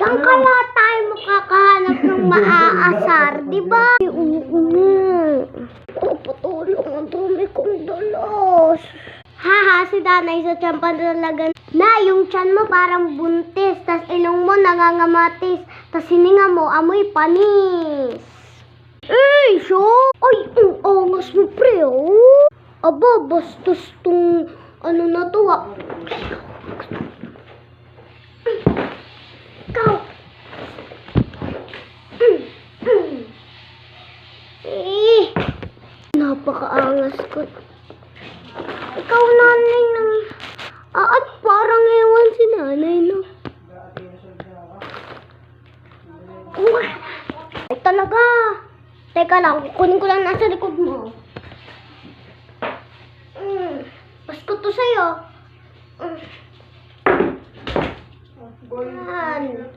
Saan kaya tayo makakahanap ng maaasar, di ba? Oo nga. Patulong ang dumi kong dulos. Haha, si Danay sa tiyan pa talaga. Na, yung tiyan mo parang buntis, tas ilong mo nangangamatis, tas hininga mo amoy panis. So? Ay, ang angas mo, pre, oh. Aba, bastos tong ano na to, ah. Ikaw. Napakaangas ko. Ikaw, nanay, nang... at parang ewan si nanay, no? Ay, talaga. Teka lang, kunin ko lang nasa likod mo. Pasko to sa'yo. Yan.